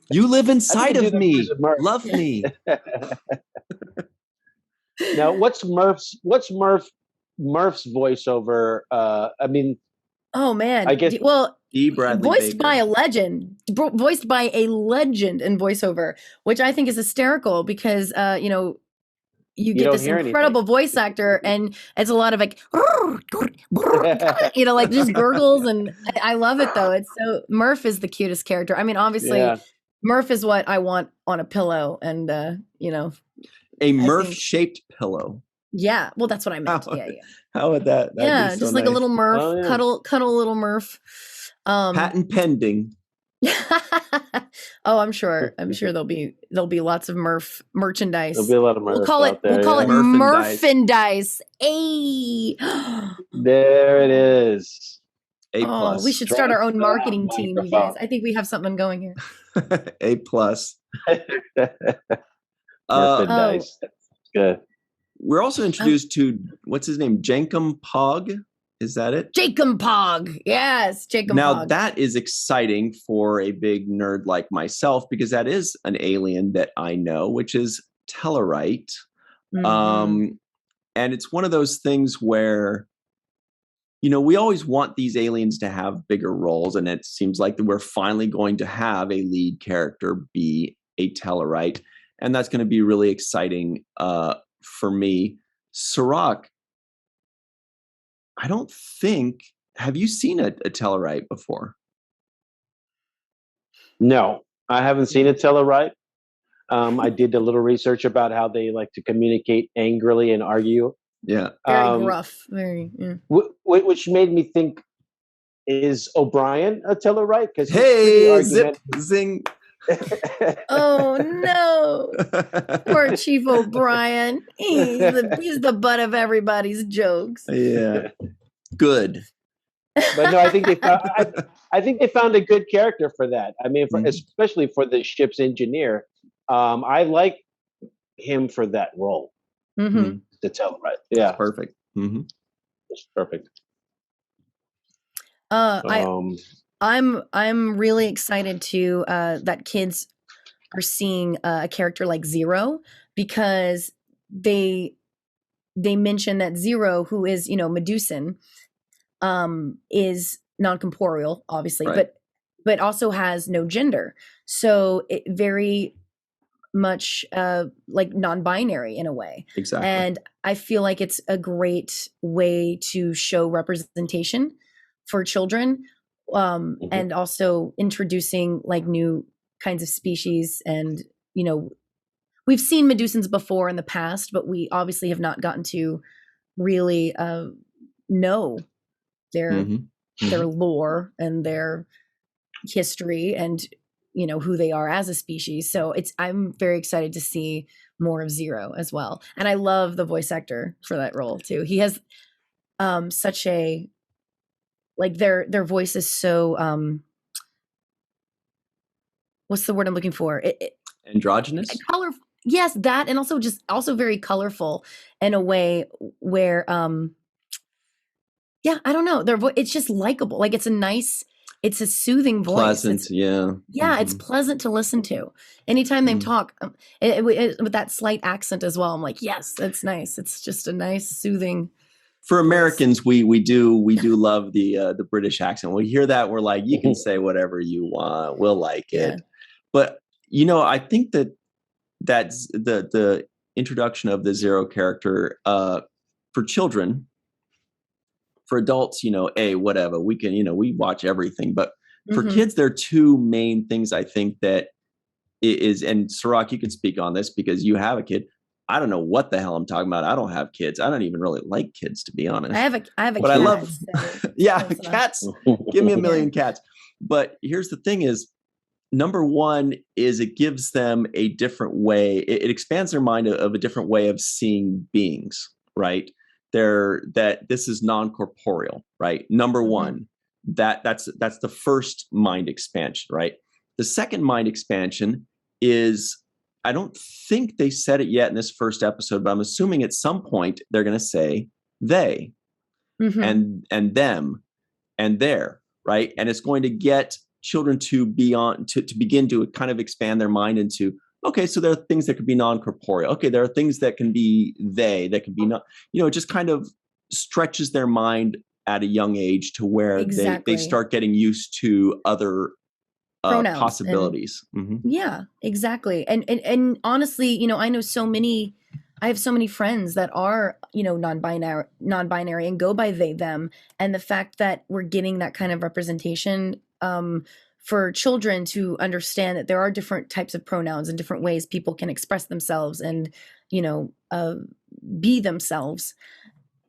You live inside of me. Love me. Now, what's Murph's voiceover? Oh man, I guess voiced by a legend in voiceover, which I think is hysterical because you get this incredible voice actor, and it's a lot of like, like just gurgles, and I love it though. It's so Murph is the cutest character. I mean, obviously, Murph is what I want on a pillow, and a Murph-shaped pillow. Yeah, well, that's what I meant. How would that? Yeah, just like a little Murph, cuddle a little Murph. Patent pending. Oh, I'm sure there'll be lots of Murph merchandise. There'll be a lot of Murph. We'll call it Murphandise. Hey, there it is. A+. We should start our own marketing team, you guys. I think we have something going here. A+. Murphandise. Good. We're also introduced to what's his name, Jankum Pog. Is that it? Jacob-Pog. Yes, Jacob-Pog. Now that is exciting for a big nerd like myself, because that is an alien that I know, which is Tellarite. And it's one of those things where, we always want these aliens to have bigger roles, and it seems like that we're finally going to have a lead character be a Tellarite, and that's going to be really exciting for me. Cirroc, I don't think. Have you seen a Tellarite before? No, I haven't seen a Tellarite. I did a little research about how they like to communicate angrily and argue. Yeah, very gruff, very. Yeah. Which made me think: is O'Brien a Tellarite? Because zip, zing. Oh no! Poor Chief O'Brien. He's the butt of everybody's jokes. Yeah, good. But no, I think they found a good character for that. I mean, especially for the ship's engineer. I like him for that role. Mm-hmm. The Tellarite. Yeah, that's perfect. Mm-hmm. It's perfect. I'm really excited to that kids are seeing a character like Zero, because they mention that Zero, who is Medusan, is non-corporeal, obviously, right. but also has no gender, so it very much like non-binary in a way. Exactly. And I feel like it's a great way to show representation for children, and also introducing like new kinds of species. And we've seen Medusans before in the past, but we obviously have not gotten to really know their lore and their history and who they are as a species. So I'm very excited to see more of Zero as well. And I love the voice actor for that role too. He has such a, like, their voice is so what's the word I'm looking for? Androgynous? Colorful. Yes, that, and also very colorful in a way where I don't know. Their voice, it's just likable. Like it's a soothing voice. Pleasant, yeah. Yeah, it's pleasant to listen to. Anytime they talk, with that slight accent as well, I'm like, yes, that's nice. It's just a nice, soothing. For Americans, we do love the British accent. When we hear that, we're like, you can say whatever you want, we'll like it. But I think that's the introduction of the Zero character for children. For adults, whatever, we can, we watch everything. But for kids, there are two main things I think that is, and Cirroc, you can speak on this because you have a kid. I don't know what the hell I'm talking about. I don't have kids. I don't even really like kids, to be honest. I have a but cat. I love, cats. Give me a million cats. But here's the thing is, number one is it gives them a different way. It expands their mind of a different way of seeing beings, right? That this is non-corporeal, right? Number one, that's the first mind expansion, right? The second mind expansion is, I don't think they said it yet in this first episode, but I'm assuming at some point they're going to say they and them and their, right? And it's going to get children to begin to kind of expand their mind into, okay, so there are things that could be non-corporeal. Okay, there are things that can be they, that can be not, it just kind of stretches their mind at a young age to where they start getting used to other possibilities. Yeah, exactly. And honestly, I know I have so many friends that are, non-binary and go by they, them. And the fact that we're getting that kind of representation, for children to understand that there are different types of pronouns and different ways people can express themselves and, be themselves,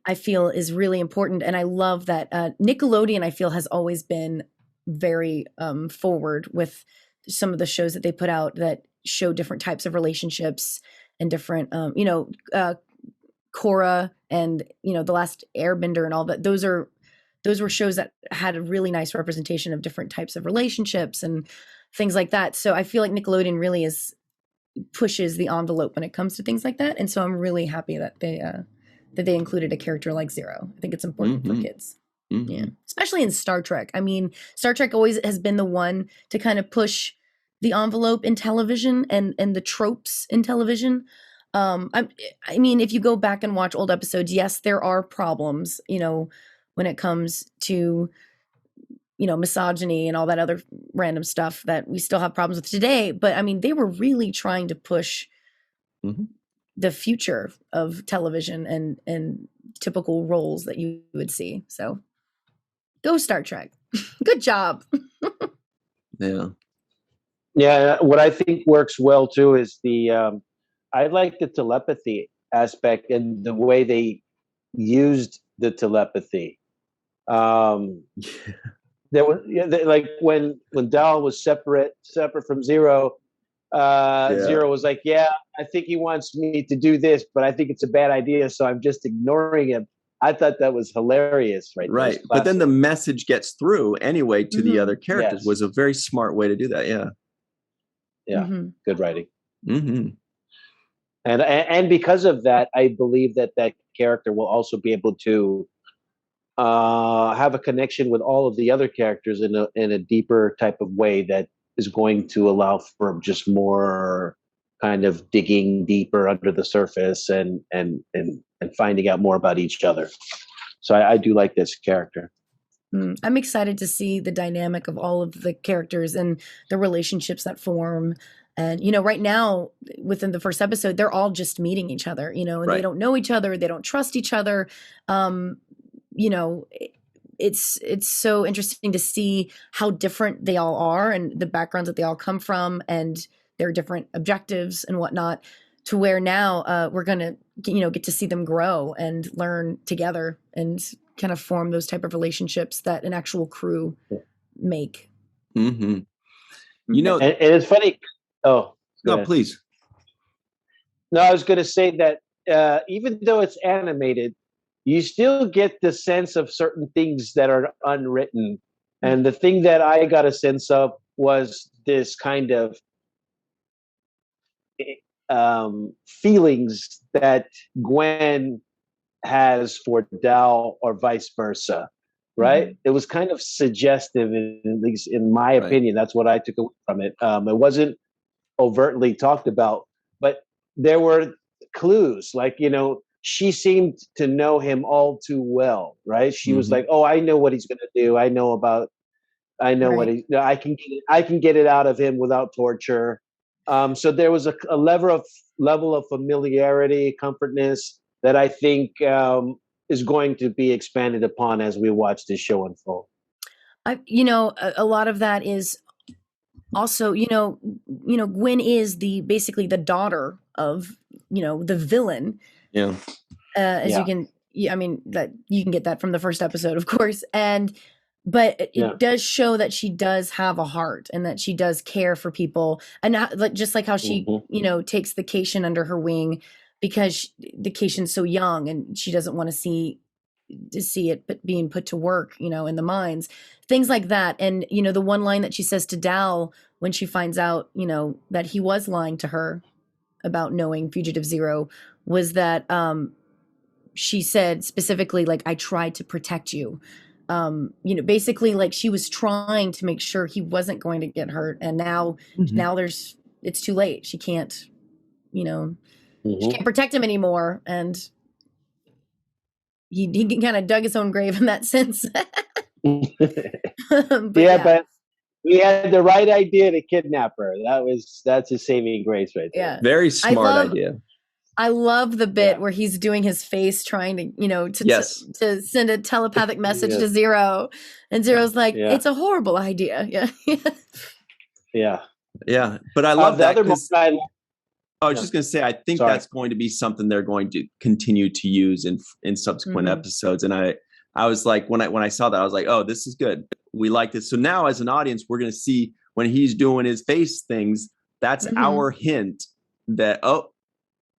I feel is really important. And I love that Nickelodeon, I feel, has always been very forward with some of the shows that they put out that show different types of relationships and different, Korra and, The Last Airbender and all that. Those were shows that had a really nice representation of different types of relationships and things like that. So I feel like Nickelodeon really pushes the envelope when it comes to things like that. And so I'm really happy that they included a character like Zero. I think it's important for kids. Yeah, especially in Star Trek. I mean, Star Trek always has been the one to kind of push the envelope in television and the tropes in television. I mean, if you go back and watch old episodes, yes, there are problems, when it comes to, misogyny and all that other random stuff that we still have problems with today. But I mean, they were really trying to push the future of television and typical roles that you would see. So go Star Trek. Good job. Yeah. Yeah. What I think works well too is I like the telepathy aspect and the way they used the telepathy. There was like when Dal was separate from Zero. Zero was like, "Yeah, I think he wants me to do this, but I think it's a bad idea, so I'm just ignoring him." I thought that was hilarious, right? But then the message gets through anyway to the other characters. Yes. Was a very smart way to do that. Yeah. Yeah. Good writing. And because of that, I believe that character will also be able to have a connection with all of the other characters in a deeper type of way that is going to allow for just more kind of digging deeper under the surface and finding out more about each other. So I do like this character. I'm excited to see the dynamic of all of the characters and the relationships that form. And, right now within the first episode, they're all just meeting each other, and they don't know each other. They don't trust each other. It's so interesting to see how different they all are and the backgrounds that they all come from and their different objectives and whatnot, to where now we're going to, get to see them grow and learn together and kind of form those type of relationships that an actual crew make. And it's funny. Oh, no, please. No, I was going to say that even though it's animated, you still get the sense of certain things that are unwritten. And the thing that I got a sense of was this kind of feelings that Gwen has for Dal or vice versa, right? It was kind of suggestive, at least in my opinion. That's what I took away from it. It wasn't overtly talked about, but there were clues, like, she seemed to know him all too well, right? She was like, "Oh, I know what he's going to do. I know what I can get it out of him without torture." So there was a level of familiarity, comfortness that I think is going to be expanded upon as we watch this show unfold. A lot of that is also, Gwen is basically the daughter of, the villain. Yeah. You can, that you can get that from the first episode, of course. But it does show that she does have a heart and that she does care for people. And just like how she, takes the Cation under her wing because the Cation's so young and she doesn't want to see it being put to work, in the mines, things like that. And, the one line that she says to Dal when she finds out, that he was lying to her about knowing Fugitive Zero was that she said specifically, like, "I tried to protect you." Basically, like, she was trying to make sure he wasn't going to get hurt. And now it's too late. She can't, she can't protect him anymore. And he kind of dug his own grave in that sense. But we had the right idea to kidnap her. That's a saving grace right there. Yeah. Very smart idea. I love the bit where he's doing his face trying to, to send a telepathic message to Zero. And Zero's like, "It's a horrible idea." Yeah. Yeah. But I love that. I was Yeah. just going to say, I think that's going to be something they're going to continue to use in subsequent episodes. And I was like, when I saw that, I was like, "Oh, this is good. We like this." So now as an audience, we're going to see when he's doing his face things, that's our hint that,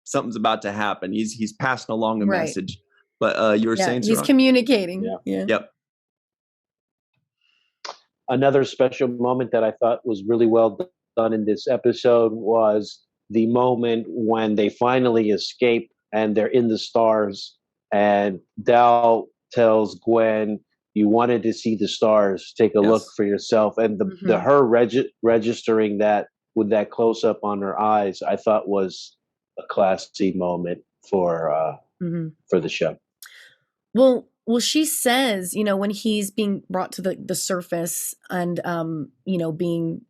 something's about to happen. He's passing along a message. But you were saying, he's communicating. Yeah. Yep. Another special moment that I thought was really well done in this episode was the moment when they finally escape and they're in the stars and Dal tells Gwen, you wanted to see the stars, take a look for yourself. And the her registering that with that close up on her eyes, I thought was a classy moment for the show. Well, she says, you know, when he's being brought to the surface and, you know, being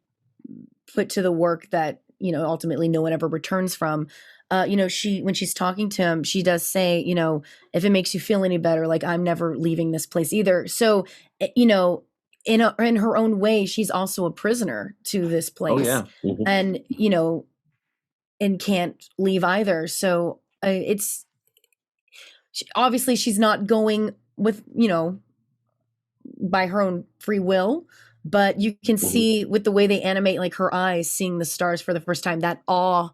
put to the work that, you know, ultimately no one ever returns from, you know, when she's talking to him, she does say, you know, if it makes you feel any better, like, I'm never leaving this place either. So, you know, in her own way, she's also a prisoner to this place. Oh, yeah. And, you know, and can't leave either. So obviously she's not going with, you know, by her own free will, but you can see with the way they animate, like her eyes seeing the stars for the first time, that awe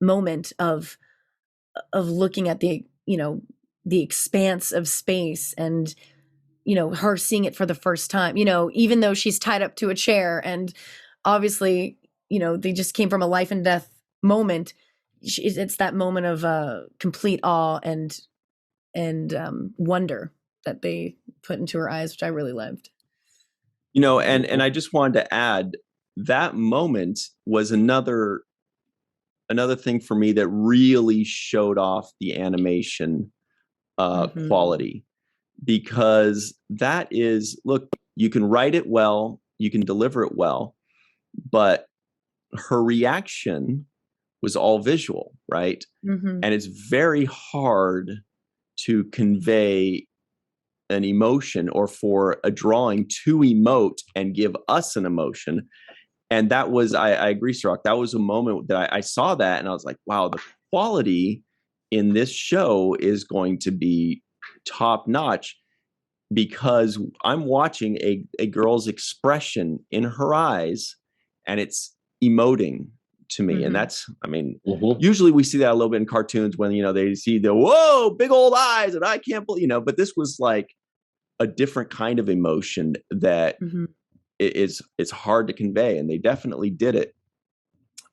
moment of looking at the, you know, the expanse of space, and, you know, her seeing it for the first time, you know, even though she's tied up to a chair and obviously, you know, they just came from a life and death moment. It's that moment of complete awe and wonder that they put into her eyes, which I really loved. You know, and I just wanted to add, that moment was another thing for me that really showed off the animation quality, because that is, look, you can write it well, you can deliver it well, but her reaction was all visual, right? And it's very hard to convey an emotion, or for a drawing to emote and give us an emotion. And that was, I agree, Cirroc, that was a moment that I saw that and I was like, wow, the quality in this show is going to be top notch, because I'm watching a girl's expression in her eyes and it's emoting to me. And that's, I mean, usually we see that a little bit in cartoons when, you know, they see the, whoa, big old eyes and I can't believe, you know, but this was like a different kind of emotion that it's hard to convey, and they definitely did it.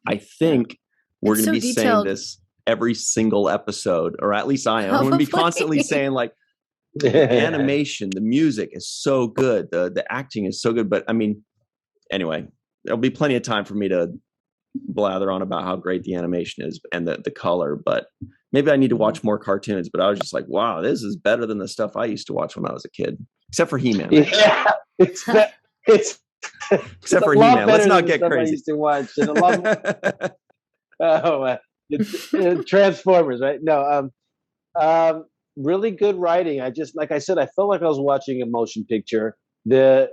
I think we're going to be saying this every single episode, or at least I am. I'm going to be constantly saying, like, the animation, the music is so good, the acting is so good. But I mean, anyway, there'll be plenty of time for me to blather on about how great the animation is and the color, but maybe I need to watch more cartoons. But I was just like, wow, this is better than the stuff I used to watch when I was a kid, except for He-Man. Yeah, it's except for He-Man. Let's not get crazy. I used to watch and a lot. Transformers, right? No, really good writing. I just, like I said, I felt like I was watching a motion picture. The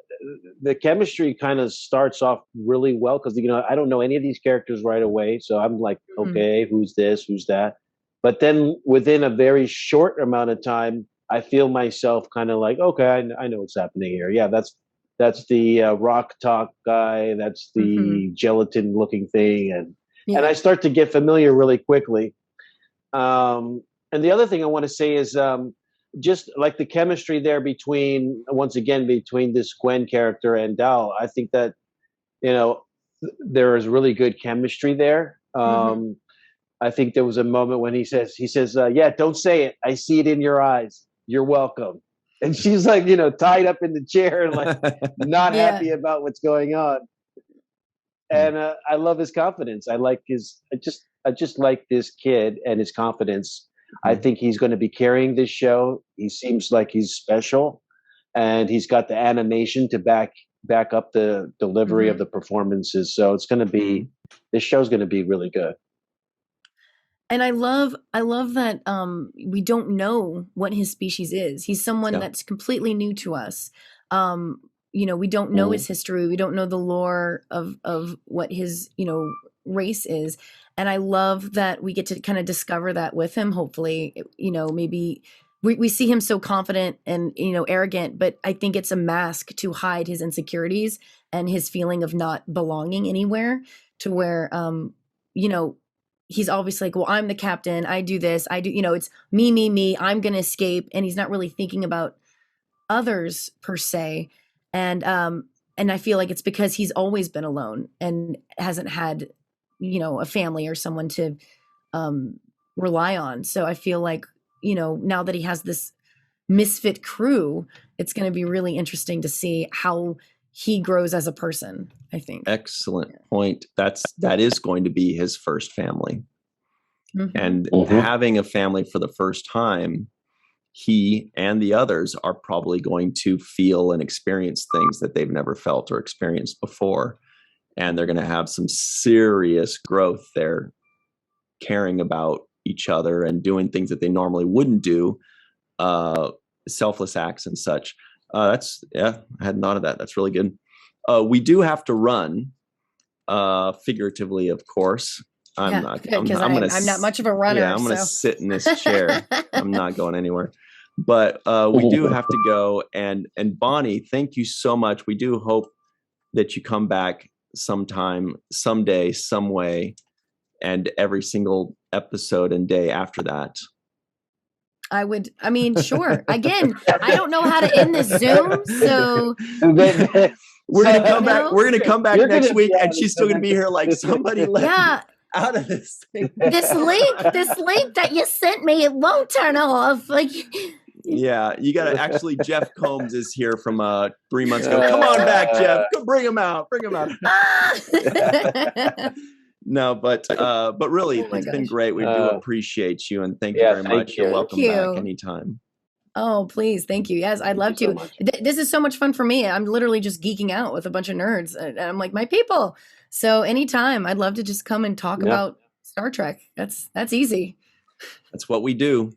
chemistry kind of starts off really well, because, you know, I don't know any of these characters right away, so I'm like, okay, who's this, who's that? But then within a very short amount of time, I feel myself kind of like, okay, I know what's happening here. Yeah, that's the rock talk guy. That's the gelatin looking thing, and I start to get familiar really quickly. And the other thing I want to say is, just like the chemistry there between this Gwen character and Dal, I think that, you know, there is really good chemistry there. I think there was a moment when he says, yeah, don't say it. I see it in your eyes. You're welcome. And she's like, you know, tied up in the chair and like not happy about what's going on. And I love his confidence. I just like this kid and his confidence. I think he's going to be carrying this show. He seems like he's special, and he's got the animation to back up the delivery of the performances. So it's going to be, this show's going to be really good. And I love that we don't know what his species is. He's someone that's completely new to us. You know, we don't know his history. We don't know the lore of what his, you know, race is. And I love that we get to kind of discover that with him. Hopefully, you know, maybe we see him so confident and, you know, arrogant, but I think it's a mask to hide his insecurities and his feeling of not belonging anywhere, to where, you know, he's always like, well, I'm the captain. I do this. I do, you know, it's me, I'm going to escape. And he's not really thinking about others per se. And I feel like it's because he's always been alone and hasn't had, you know, a family or someone to rely on. So I feel like, you know, now that he has this misfit crew, it's going to be really interesting to see how he grows as a person, I think. Excellent point. That is going to be his first family. And having a family for the first time, he and the others are probably going to feel and experience things that they've never felt or experienced before. And they're going to have some serious growth there, caring about each other and doing things that they normally wouldn't do, selfless acts and such. I hadn't thought of that. That's really good. We do have to run, figuratively, of course. I'm not much of a runner. Yeah, I'm going to sit in this chair. I'm not going anywhere. But we do have to go. And Bonnie, thank you so much. We do hope that you come back sometime, someday, some way, and every single episode and day after that. Sure. Again, I don't know how to end this Zoom, so we're gonna come back. We're gonna come back next week, and she's still gonna be here. Like, somebody let me out of this thing. This link that you sent me, it won't turn off. Like, yeah, you gotta actually. Jeff Combs is here from 3 months ago. Come on back, Jeff. Go bring him out. Bring him out. No, but really, it's been great. We do appreciate you, and thank you very much. You're welcome back anytime. Oh, please. Thank you. Yes, I'd love to. This is so much fun for me. I'm literally just geeking out with a bunch of nerds. And I'm like, my people. So anytime, I'd love to just come and talk about Star Trek. That's easy. That's what we do.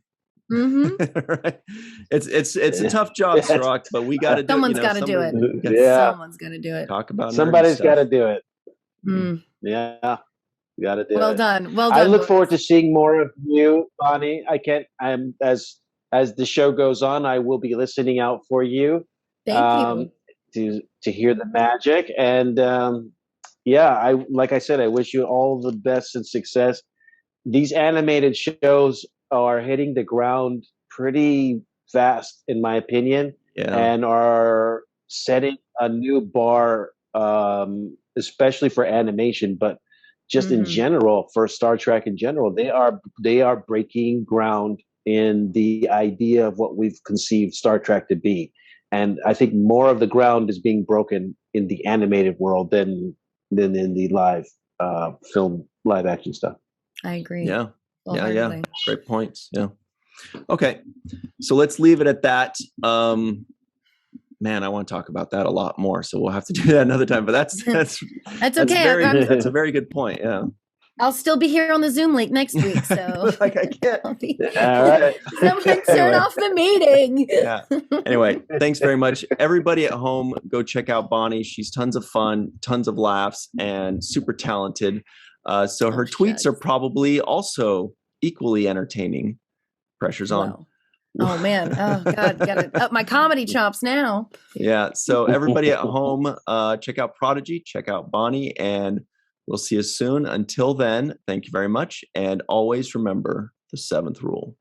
Right? It's a tough job, Cirroc, but we got to do it. Someone's got to do it. Someone's got to do it. Talk about somebody's got to do it. Yeah. You got to do well it. Done. I look forward to seeing more of you, Bonnie. I'm as the show goes on, I will be listening out for you. Thank you. To hear the magic. And like I said, I wish you all the best and success. These animated shows are hitting the ground pretty fast, in my opinion, and are setting a new bar, especially for animation, but just in general, for Star Trek in general. They are breaking ground in the idea of what we've conceived Star Trek to be. And I think more of the ground is being broken in the animated world than in the live action stuff. I agree. Yeah. Great points. Yeah. Okay. So let's leave it at that. Man, I want to talk about that a lot more. So we'll have to do that another time. But that's okay. That's a very good point. Yeah. I'll still be here on the Zoom link next week. So like I can't. All right. Someone turn off the meeting. Yeah. Anyway, thanks very much. Everybody at home, go check out Bonnie. She's tons of fun, tons of laughs, and super talented. So her tweets are probably also equally entertaining. Pressure's on. Wow. Oh man. Oh God. Gotta up my comedy chops now. Yeah. So everybody at home, check out Prodigy, check out Bonnie, and we'll see you soon. Until then, thank you very much. And always remember the 7th rule.